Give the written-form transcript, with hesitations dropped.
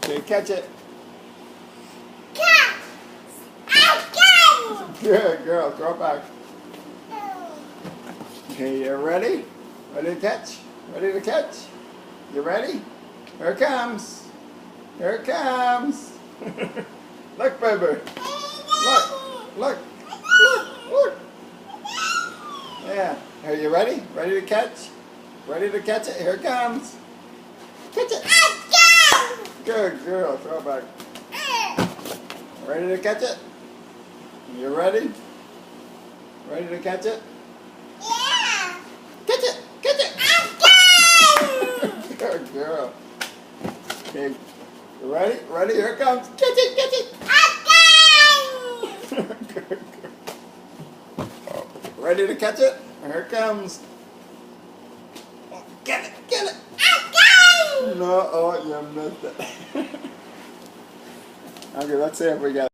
Okay, catch it. Catch! Again! Good girl. Throw it back. Okay, you ready? Ready to catch? Ready to catch? You ready? Here it comes. Here it comes. Look, baby. Look. Look. Look. Look. Yeah. Are you ready? Ready to catch? Ready to catch it? Here it comes. Catch it. Again! Good girl. Throw it back. Ready to catch it? You ready? Ready to catch it? Yeah! Catch it! Catch it! Again! Good girl. Okay. You ready? Ready? Here it comes. Catch it! Catch it! Again! Good girl. Ready to catch it? Here it comes. Get it! Get it! Again! No, oh, you missed it. Okay, let's see if we got it.